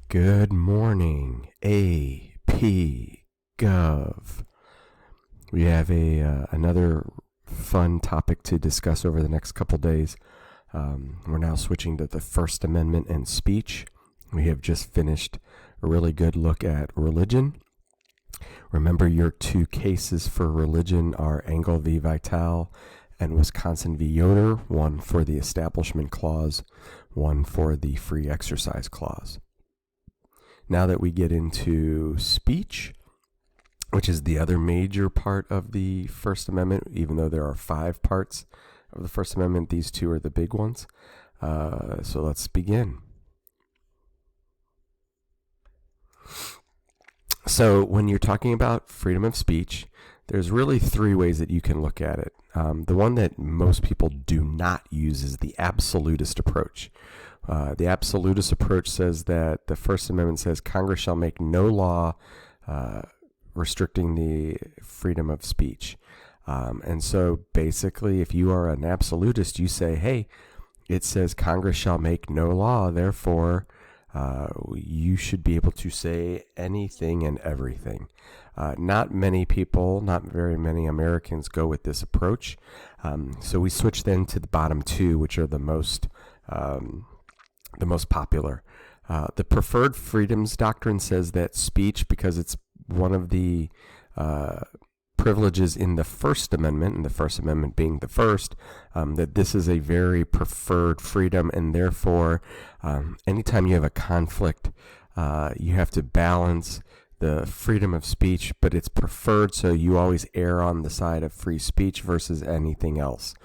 Good morning, AP Gov. We have another fun topic to discuss over the next couple days. We're now switching to the First Amendment and speech. We have just finished a really good look at religion. Remember, your two cases for religion are Engel v. Vitale and Wisconsin v. Yoder, one for the Establishment Clause, one for the Free Exercise Clause. Now that we get into speech, which is the other major part of the First Amendment, even though there are 5 parts of the First Amendment, these 2 are the big ones. So let's begin. So when you're talking about freedom of speech, there's really 3 ways that you can look at it. The one that most people do not use is the absolutist approach. The absolutist approach says that the First Amendment says Congress shall make no law restricting the freedom of speech. And so basically, if you are an absolutist, you say, hey, it says Congress shall make no law, therefore you should be able to say anything and everything. Not many people, not very many Americans go with this approach. So we switch then to the bottom 2, which are the most popular. The preferred freedoms doctrine says that speech, because it's one of the privileges in the First Amendment, and the First Amendment being the first, that this is a very preferred freedom, and therefore anytime you have a conflict, you have to balance the freedom of speech, but it's preferred, so you always err on the side of free speech versus anything else.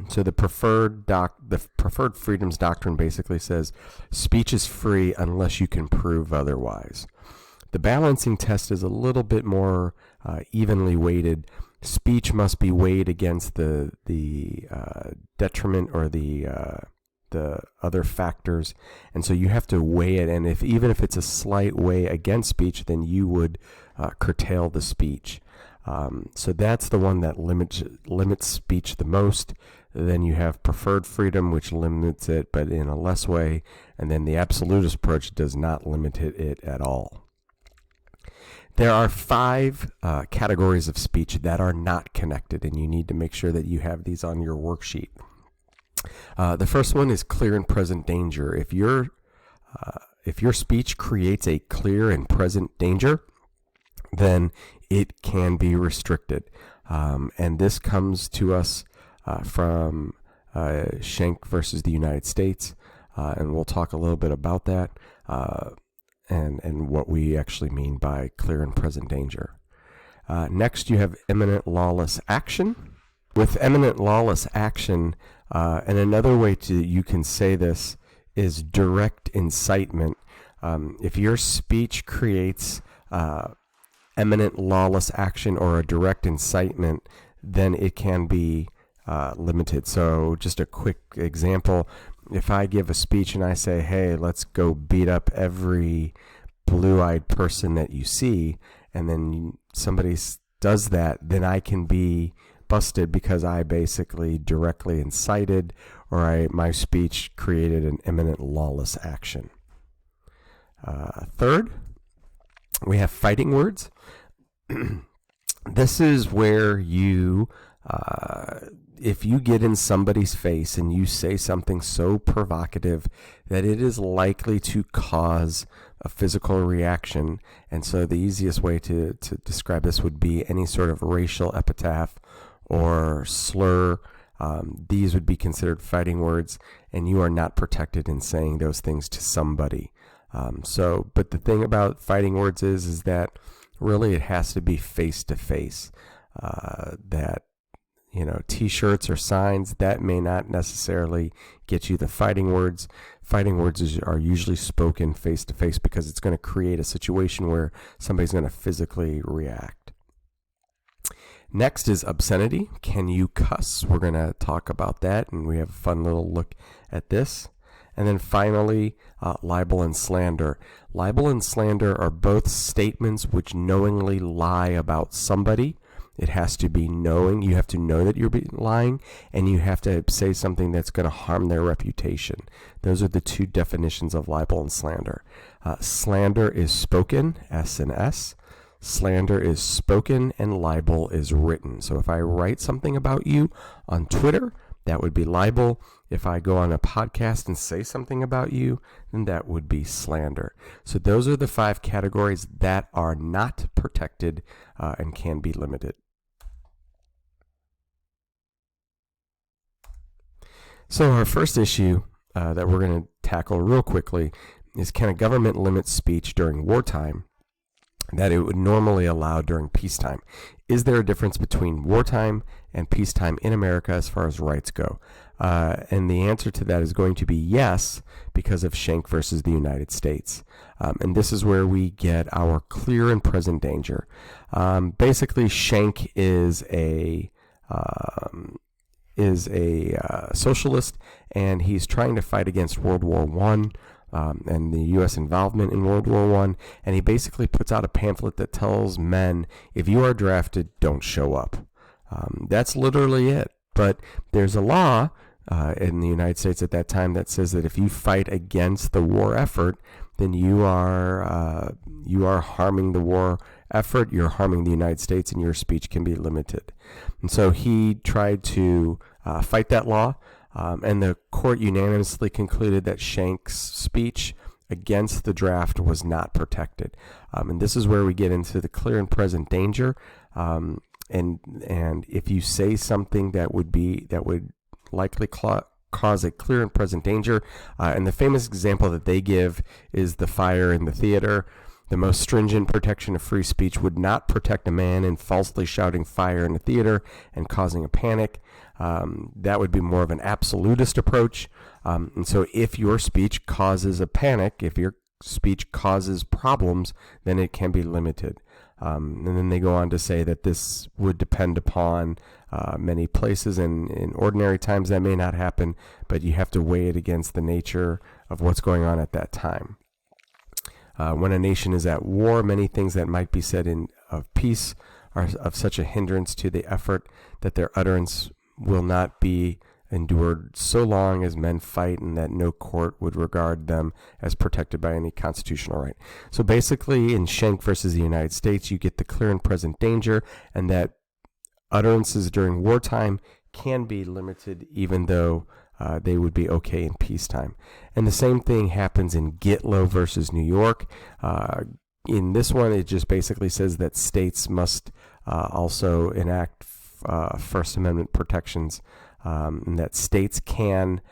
So the preferred freedoms doctrine basically says speech is free unless you can prove otherwise. The balancing test is a little bit more evenly weighted. Speech must be weighed against the detriment or the other factors, and so you have to weigh it. And even if it's a slight weigh against speech, then you would curtail the speech. So that's the one that limits speech the most. Then you have preferred freedom, which limits it, but in a less way. And then the absolutist approach does not limit it at all. There are 5 categories of speech that are not connected, and you need to make sure that you have these on your worksheet. The first one is clear and present danger. If your speech creates a clear and present danger, then it can be restricted. And this comes to us from Schenck versus the United States, and we'll talk a little bit about that and what we actually mean by clear and present danger. Next, you have imminent lawless action. With imminent lawless action, and another way you can say this is direct incitement. If your speech creates imminent lawless action or a direct incitement, then it can be limited. So just a quick example, if I give a speech and I say, hey, let's go beat up every blue-eyed person that you see, and then somebody does that, then I can be busted because I basically directly incited, or my speech created an imminent lawless action. Third, we have fighting words. This is where you, if you get in somebody's face and you say something so provocative that it is likely to cause a physical reaction, and so the easiest way to describe this would be any sort of racial epithet or slur. These would be considered fighting words, and you are not protected in saying those things to somebody. But the thing about fighting words is that really it has to be face to face. That, T-shirts or signs, that may not necessarily get you the fighting words. Fighting words are usually spoken face to face because it's going to create a situation where somebody's going to physically react. Next is obscenity. Can you cuss? We're going to talk about that, and we have a fun little look at this. And then finally, libel and slander. Libel and slander are both statements which knowingly lie about somebody It has to be knowing. You have to know that you're lying, and you have to say something that's going to harm their reputation. Those are the two definitions of libel and slander. Slander is spoken, S and S. Slander is spoken, and libel is written. So if I write something about you on Twitter, that would be libel. If I go on a podcast and say something about you, then that would be slander. So those are the 5 categories that are not protected and can be limited. So our first issue that we're going to tackle real quickly is, can a government limit speech during wartime that it would normally allow during peacetime? Is there a difference between wartime and peacetime in America as far as rights go? And the answer to that is going to be yes, because of Schenck versus the United States. And this is where we get our clear and present danger. Basically, Schenck is a socialist, and he's trying to fight against World War I. And the U.S. involvement in World War I, and he basically puts out a pamphlet that tells men, if you are drafted, don't show up. That's literally it. But there's a law in the United States at that time that says that if you fight against the war effort, then you are harming the war effort, you're harming the United States, and your speech can be limited. And so he tried to fight that law. And the court unanimously concluded that Schenck's speech against the draft was not protected. And this is where we get into the clear and present danger. And if you say something that would likely cause a clear and present danger, and the famous example that they give is the fire in the theater. The most stringent protection of free speech would not protect a man in falsely shouting fire in a theater and causing a panic. That would be more of an absolutist approach. And so if your speech causes a panic, if your speech causes problems, then it can be limited. And then they go on to say that this would depend upon many places, and in ordinary times that may not happen, but you have to weigh it against the nature of what's going on at that time. When a nation is at war, many things that might be said of peace are of such a hindrance to the effort that their utterance will not be endured so long as men fight, and that no court would regard them as protected by any constitutional right. So basically, in Schenck versus the United States, you get the clear and present danger, and that utterances during wartime can be limited, even though they would be okay in peacetime. And the same thing happens in Gitlow versus New York. In this one, it just basically says that states must also enact First Amendment protections, and that states can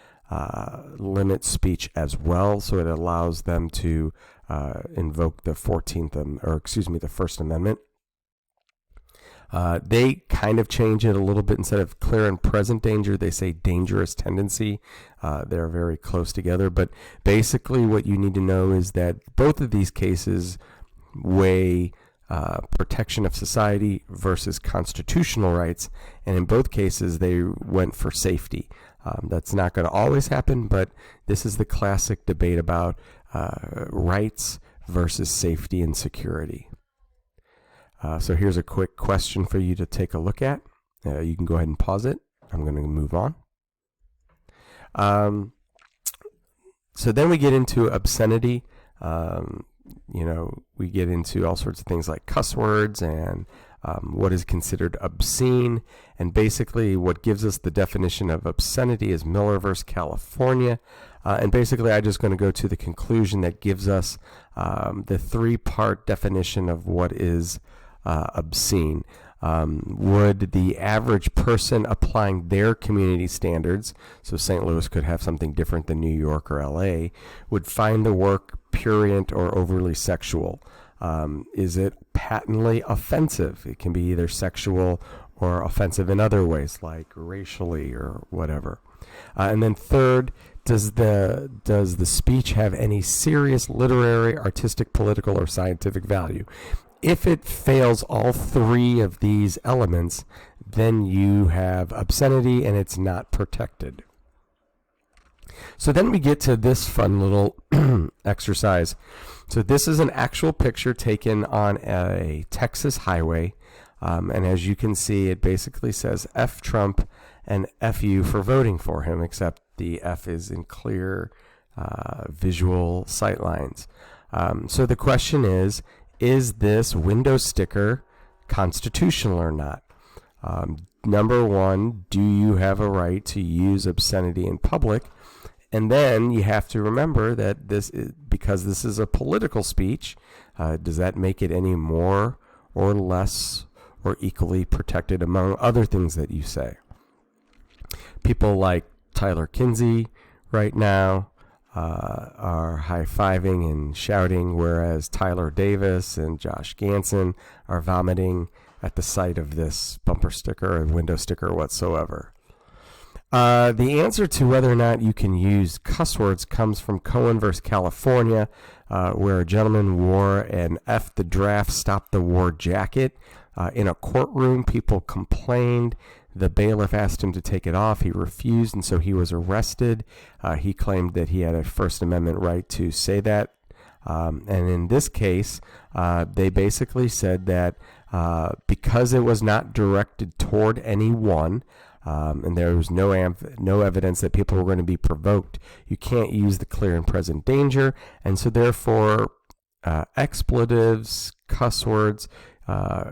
limit speech as well. So it allows them to invoke the the First Amendment. They kind of change it a little bit. Instead of clear and present danger, they say dangerous tendency. They're very close together. But basically what you need to know is that both of these cases weigh protection of society versus constitutional rights. And in both cases, they went for safety. That's not going to always happen, but this is the classic debate about rights versus safety and security. So here's a quick question for you to take a look at. You can go ahead and pause it. I'm going to move on. So then we get into obscenity. We get into all sorts of things like cuss words and what is considered obscene. And basically what gives us the definition of obscenity is Miller versus California. And basically I'm just going to go to the conclusion that gives us the 3-part definition of what is obscene. Would the average person applying their community standards, so St. Louis could have something different than New York or LA, would find the work prurient or overly sexual? Is it patently offensive? It can be either sexual or offensive in other ways, like racially or whatever. And then third, does the speech have any serious literary, artistic, political, or scientific value? If it fails all 3 of these elements, then you have obscenity and it's not protected. So then we get to this fun little exercise. So this is an actual picture taken on a Texas highway. And as you can see, it basically says F Trump and F you for voting for him, except the F is in clear visual sightlines. So the question is this window sticker constitutional or not? Number one, do you have a right to use obscenity in public? And then you have to remember that because this is a political speech, does that make it any more or less or equally protected among other things that you say? People like Tyler Kinsey right now are high-fiving and shouting, whereas Tyler Davis and Josh Ganson are vomiting at the sight of this bumper sticker or window sticker whatsoever. The answer to whether or not you can use cuss words comes from Cohen versus California, where a gentleman wore an F the draft, stop the war jacket. In a courtroom, people complained. The bailiff asked him to take it off. He refused, and so he was arrested. He claimed that he had a First Amendment right to say that. And in this case, they basically said that because it was not directed toward anyone, and there was no evidence that people were going to be provoked, you can't use the clear and present danger, and so therefore expletives, cuss words,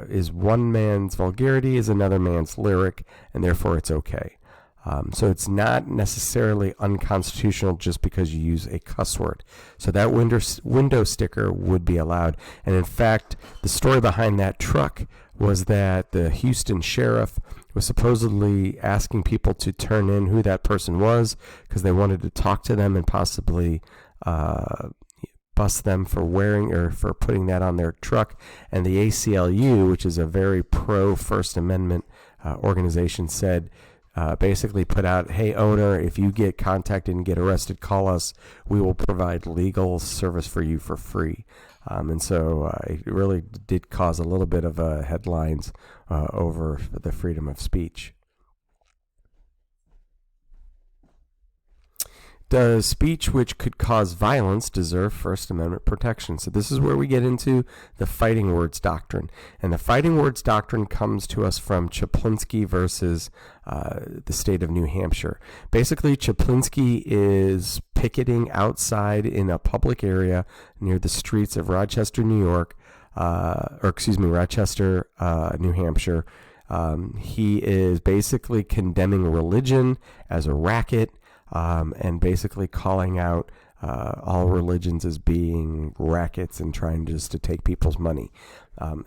is one man's vulgarity is another man's lyric, and therefore it's okay. So it's not necessarily unconstitutional just because you use a cuss word. So that window sticker would be allowed. And in fact, the story behind that truck was that the Houston sheriff was supposedly asking people to turn in who that person was because they wanted to talk to them and possibly bust them for wearing or for putting that on their truck. And the ACLU, which is a very pro First Amendment organization, said, basically put out, hey, owner, if you get contacted and get arrested, call us. We will provide legal service for you for free. And so it really did cause a little bit of headlines over the freedom of speech. Does speech which could cause violence deserve First Amendment protection? So this is where we get into the fighting words doctrine. And the fighting words doctrine comes to us from Chaplinsky versus the state of New Hampshire. Basically, Chaplinsky is picketing outside in a public area near the streets of Rochester, New York, Rochester, New Hampshire. He is basically condemning religion as a racket, and basically calling out all religions as being rackets and trying just to take people's money.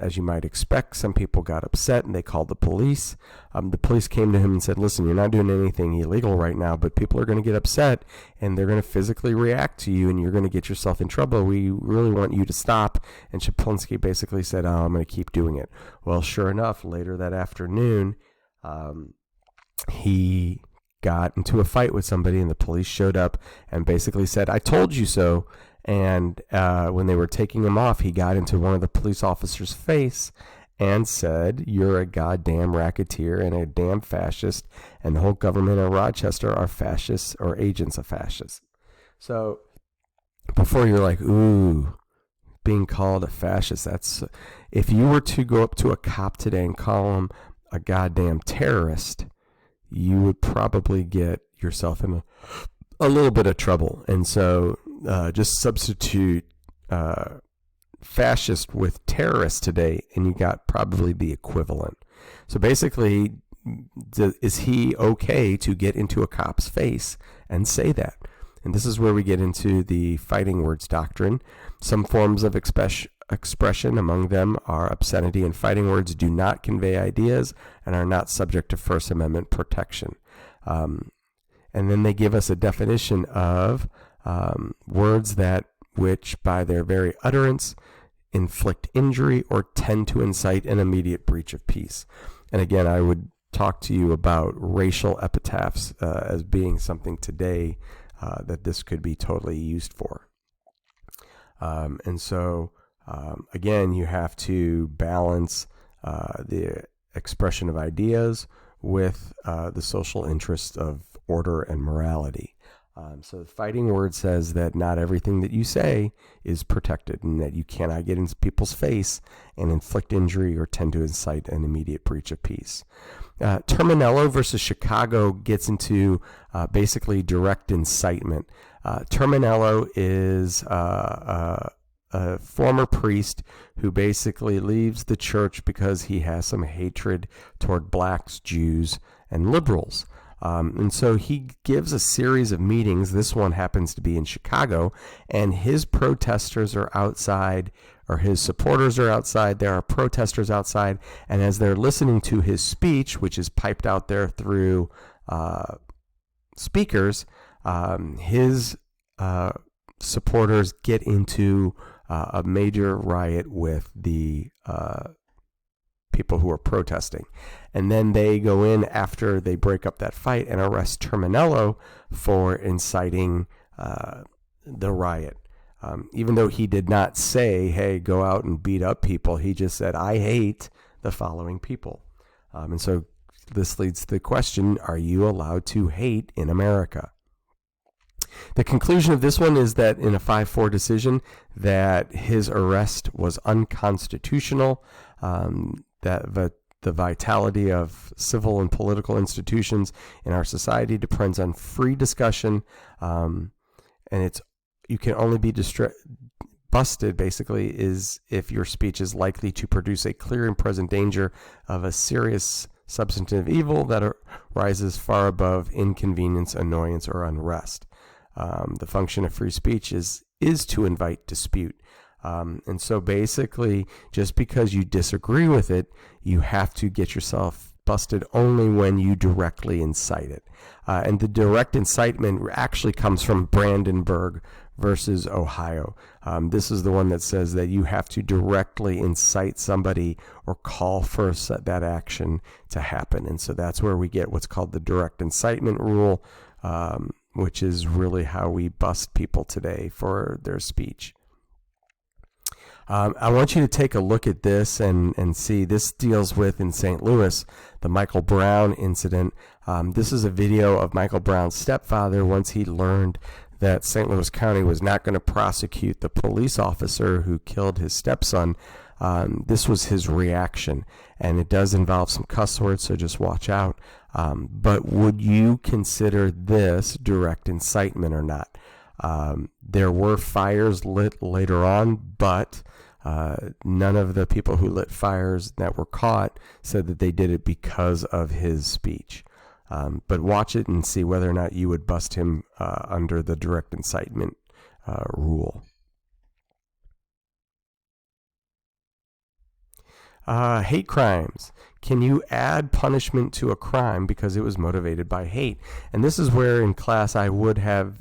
As you might expect, some people got upset and they called the police. The police came to him and said, listen, you're not doing anything illegal right now, but people are going to get upset and they're going to physically react to you and you're going to get yourself in trouble. We really want you to stop. And Chaplinsky basically said, oh, I'm going to keep doing it. Well, sure enough, later that afternoon, he got into a fight with somebody and the police showed up and basically said, I told you so. And when they were taking him off, he got into one of the police officers' face and said, you're a goddamn racketeer and a damn fascist, and the whole government of Rochester are fascists or agents of fascists. So before you're like, ooh, being called a fascist, that's, if you were to go up to a cop today and call him a goddamn terrorist, you would probably get yourself in a little bit of trouble. And so just substitute fascist with terrorist today, and you got probably the equivalent. So basically, is he okay to get into a cop's face and say that? And this is where we get into the fighting words doctrine. Some forms of expression, among them are obscenity and fighting words, do not convey ideas and are not subject to First Amendment protection. And then they give us a definition of words which by their very utterance inflict injury or tend to incite an immediate breach of peace. And again, I would talk to you about racial epitaphs as being something today that this could be totally used for. And so again, you have to balance the expression of ideas with the social interests of order and morality. So the fighting word says that not everything that you say is protected, and that you cannot get into people's face and inflict injury or tend to incite an immediate breach of peace. Terminello versus Chicago gets into basically direct incitement. Terminello is a former priest who basically leaves the church because he has some hatred toward blacks, Jews, and liberals. And so he gives a series of meetings. This one happens to be in Chicago, and his protesters are outside, or his supporters are outside. There are protesters outside, and as they're listening to his speech, which is piped out there through speakers, his supporters get into a major riot with the people who are protesting. And then they go in after they break up that fight and arrest Terminello for inciting the riot. Even though he did not say, hey, go out and beat up people, he just said, I hate the following people. And so this leads to the question, are you allowed to hate in America? The conclusion of this one is that in a 5-4 decision that his arrest was unconstitutional, that the vitality of civil and political institutions in our society depends on free discussion, and you can only be busted, basically, is if your speech is likely to produce a clear and present danger of a serious substantive evil that rises far above inconvenience, annoyance, or unrest. The function of free speech is to invite dispute. And so basically, just because you disagree with it, you have to get yourself busted only when you directly incite it. And the direct incitement actually comes from Brandenburg versus Ohio. This is the one that says that you have to directly incite somebody or call for that action to happen. And so that's where we get what's called the direct incitement rule, which is really how we bust people today for their speech. I want you to take a look at this and see. This deals with, in St. Louis, the Michael Brown incident. This is a video of Michael Brown's stepfather once he learned that St. Louis County was not going to prosecute the police officer who killed his stepson. This was his reaction, and it does involve some cuss words, so just watch out. But would you consider this direct incitement or not? There were fires lit later on, but none of the people who lit fires that were caught said that they did it because of his speech. But watch it and see whether or not you would bust him under the direct incitement rule. Hate crimes. Can you add punishment to a crime because it was motivated by hate? And this is where in class I would have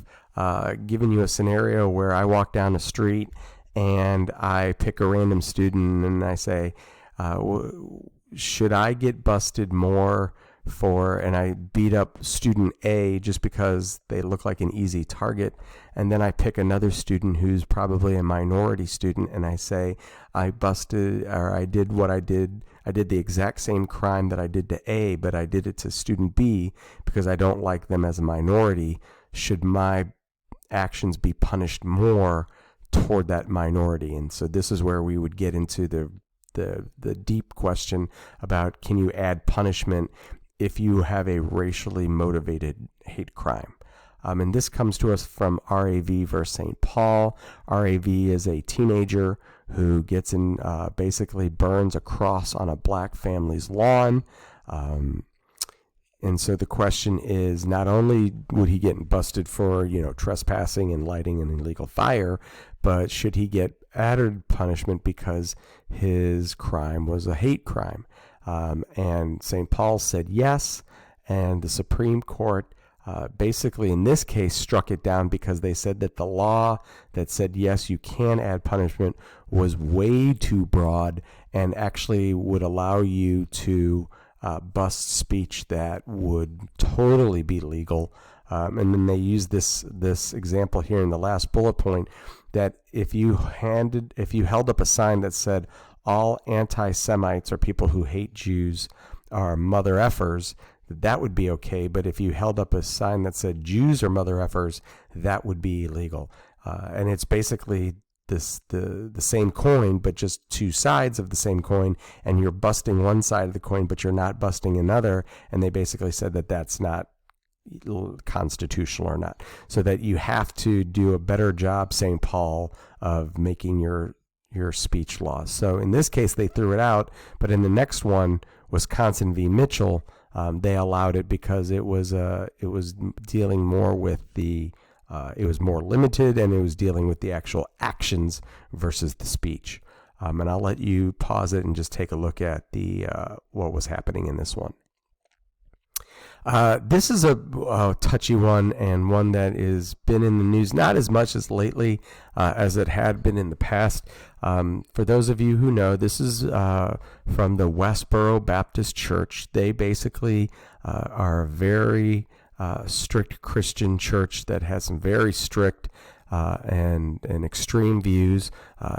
given you a scenario where I walk down the street and I pick a random student and I say, should I get busted more and I beat up student A just because they look like an easy target, and then I pick another student who's probably a minority student and I say, I did the exact same crime that I did to A, but I did it to student B because I don't like them as a minority. Should my actions be punished more toward that minority? And so this is where we would get into the deep question about, can you add punishment if you have a racially motivated hate crime? And this comes to us from RAV versus St. Paul. RAV is a teenager who gets in, basically burns a cross on a black family's lawn. And so the question is, not only would he get busted for, trespassing and lighting an illegal fire, but should he get added punishment because his crime was a hate crime? And St. Paul said yes, and the Supreme Court basically in this case struck it down because they said that the law that said yes, you can add punishment was way too broad and actually would allow you to bust speech that would totally be legal. And then they use this example here in the last bullet point, that if you held up a sign that said all anti-Semites or people who hate Jews are mother effers, that would be okay. But if you held up a sign that said Jews are mother effers, that would be illegal. And it's basically the same coin, but just two sides of the same coin, and you're busting one side of the coin, but you're not busting another. And they basically said that that's not constitutional or not. So that you have to do a better job, St. Paul, of making your speech laws. So in this case, they threw it out, but in the next one, Wisconsin v. Mitchell, they allowed it because it was dealing more with it was more limited, and it was dealing with the actual actions versus the speech. And I'll let you pause it and just take a look at what was happening in this one. This is a touchy one, and one that has been in the news not as much as lately as it had been in the past. For those of you who know, this is from the Westboro Baptist Church. They basically are a very strict Christian church that has some very strict and extreme views.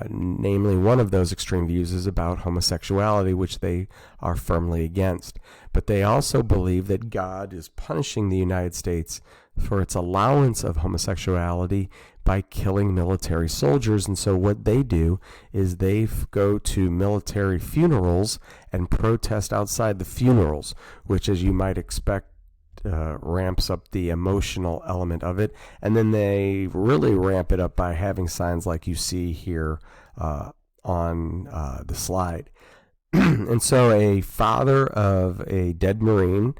Namely, one of those extreme views is about homosexuality, which they are firmly against. But they also believe that God is punishing the United States for its allowance of homosexuality by killing military soldiers. And so what they do is they go to military funerals and protest outside the funerals, which, as you might expect, ramps up the emotional element of it. And then they really ramp it up by having signs like you see here on the slide. And so a father of a dead Marine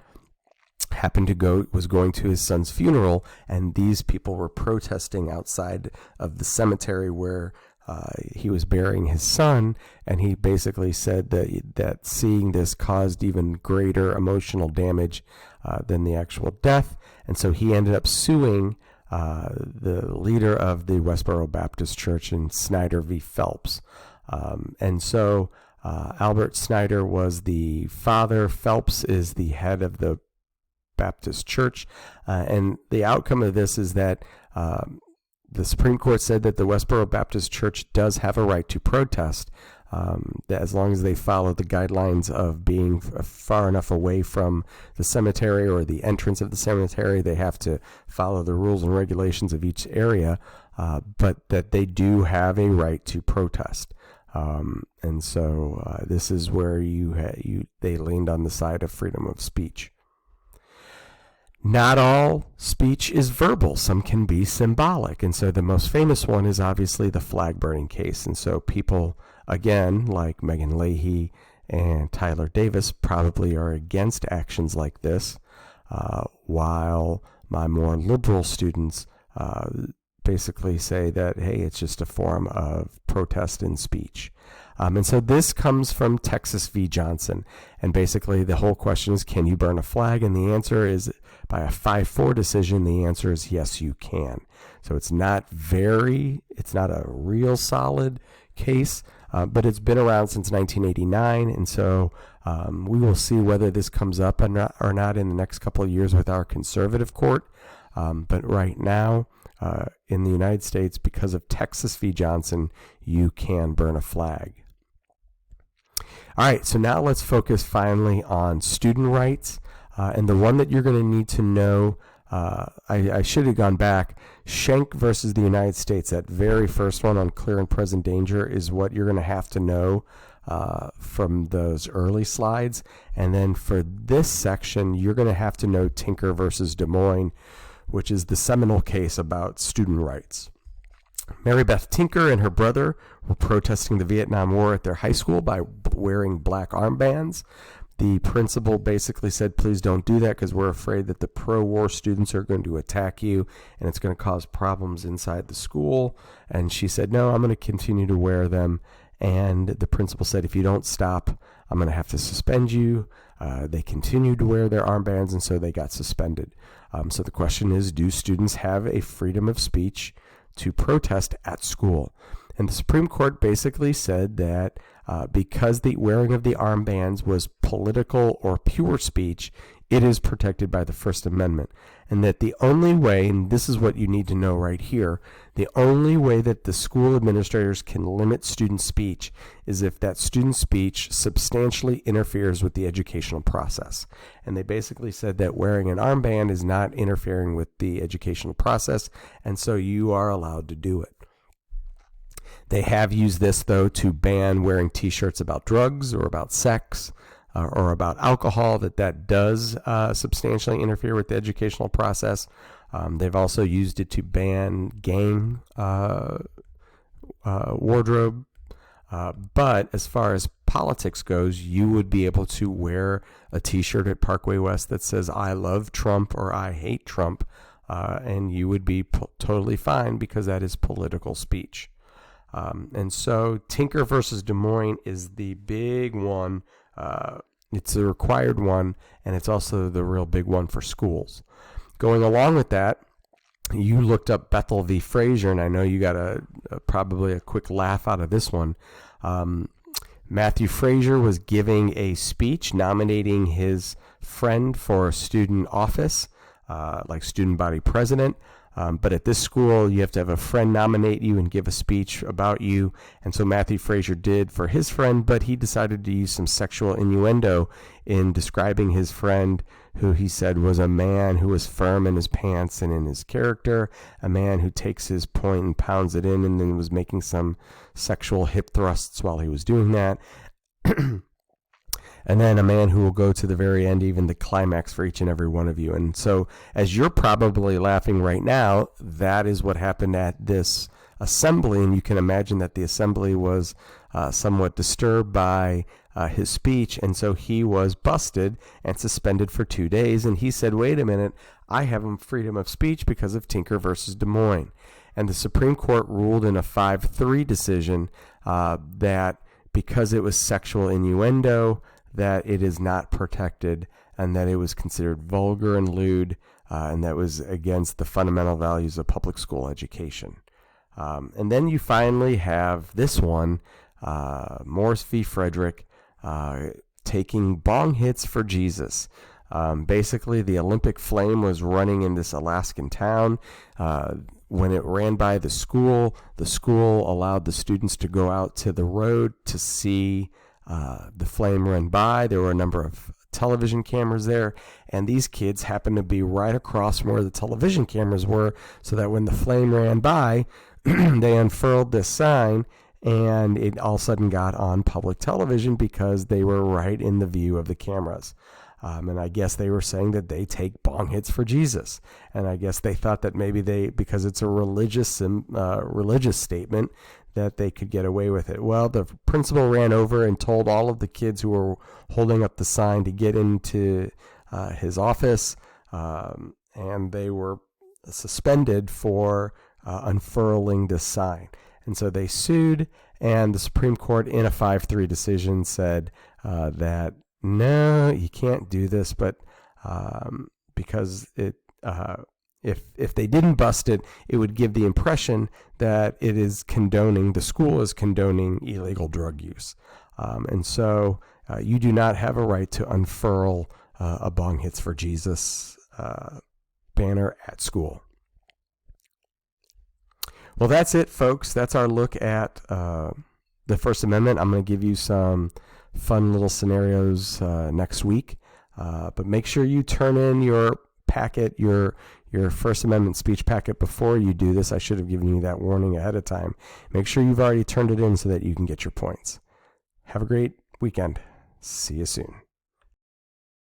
was going to his son's funeral, and these people were protesting outside of the cemetery where he was burying his son, and he basically said that seeing this caused even greater emotional damage than the actual death. And so he ended up suing the leader of the Westboro Baptist Church in Snyder v. Phelps. And so Albert Snyder was the father. Phelps is the head of the Baptist Church. And the outcome of this is that the Supreme Court said that the Westboro Baptist Church does have a right to protest, that as long as they follow the guidelines of being far enough away from the cemetery or the entrance of the cemetery. They have to follow the rules and regulations of each area, but that they do have a right to protest. And so this is where they leaned on the side of freedom of speech. Not all speech is verbal. Some can be symbolic. And so the most famous one is obviously the flag burning case. And so people, again, like Megan Leahy and Tyler Davis, probably are against actions like this, while my more liberal students basically say that, hey, it's just a form of protest and speech. And so this comes from Texas v. Johnson. And basically the whole question is, can you burn a flag? And the answer is, by a 5-4 decision, the answer is yes, you can. So it's not a real solid case, but it's been around since 1989. And so we will see whether this comes up or not in the next couple of years with our conservative court. But right now, in the United States, because of Texas v. Johnson, you can burn a flag. All right, so now let's focus finally on student rights. And the one that you're going to need to know, I should have gone back. Schenck versus the United States, that very first one on clear and present danger, is what you're going to have to know from those early slides. And then for this section, you're going to have to know Tinker versus Des Moines, which is the seminal case about student rights. Mary Beth Tinker and her brother were protesting the Vietnam War at their high school by wearing black armbands. The principal basically said, please don't do that because we're afraid that the pro-war students are going to attack you and it's going to cause problems inside the school. And she said, no, I'm going to continue to wear them. And the principal said, if you don't stop, I'm going to have to suspend you. They continued to wear their armbands, and so they got suspended. So the question is, do students have a freedom of speech to protest at school? And the Supreme Court basically said that because the wearing of the armbands was political or pure speech, it is protected by the First Amendment. And that the only way, and this is what you need to know right here, the only way that the school administrators can limit student speech is if that student speech substantially interferes with the educational process. And they basically said that wearing an armband is not interfering with the educational process, and so you are allowed to do it. They have used this, though, to ban wearing t-shirts about drugs or about sex, or about alcohol, that does substantially interfere with the educational process. They've also used it to ban gang wardrobe. But as far as politics goes, you would be able to wear a t-shirt at Parkway West that says, "I love Trump" or "I hate Trump," and you would be totally fine because that is political speech. And so Tinker versus Des Moines is the big one. It's the required one, and it's also the real big one for schools. Going along with that, you looked up Bethel v. Frazier, and I know you got probably a quick laugh out of this one. Matthew Frazier was giving a speech nominating his friend for student office, like student body president. But at this school, you have to have a friend nominate you and give a speech about you. And so Matthew Frazier did for his friend, but he decided to use some sexual innuendo in describing his friend, who he said was a man who was firm in his pants and in his character, a man who takes his point and pounds it in, and then was making some sexual hip thrusts while he was doing that. And then a man who will go to the very end, even the climax for each and every one of you. And so as you're probably laughing right now, that is what happened at this assembly. And you can imagine that the assembly was somewhat disturbed by his speech. And so he was busted and suspended for 2 days. And he said, wait a minute, I have freedom of speech because of Tinker versus Des Moines. And the Supreme Court ruled in a 5-3 decision that because it was sexual innuendo, that it is not protected, and that it was considered vulgar and lewd, and that was against the fundamental values of public school education. And then you finally have this one, Morris v. Frederick, taking bong hits for Jesus. Basically, the Olympic flame was running in this Alaskan town. When it ran by the school allowed the students to go out to the road to see the flame run by. There were a number of television cameras there, and these kids happened to be right across from where the television cameras were, so that when the flame ran by, they unfurled this sign, and it all of a sudden got on public television because they were right in the view of the cameras. And I guess they were saying that they take bong hits for Jesus. And I guess they thought that maybe because it's a religious statement, that they could get away with it. Well, the principal ran over and told all of the kids who were holding up the sign to get into his office, and they were suspended for unfurling this sign. And so they sued, and the Supreme Court, in a 5-3 decision, said that no, you can't do this, but because it if they didn't bust it, it would give the impression that the school is condoning illegal drug use. And so you do not have a right to unfurl a Bong Hits for Jesus banner at school. Well, that's it, folks. That's our look at the First Amendment. I'm going to give you some fun little scenarios next week. But make sure you turn in your packet, your First Amendment speech packet before you do this. I should have given you that warning ahead of time. Make sure you've already turned it in so that you can get your points. Have a great weekend. See you soon.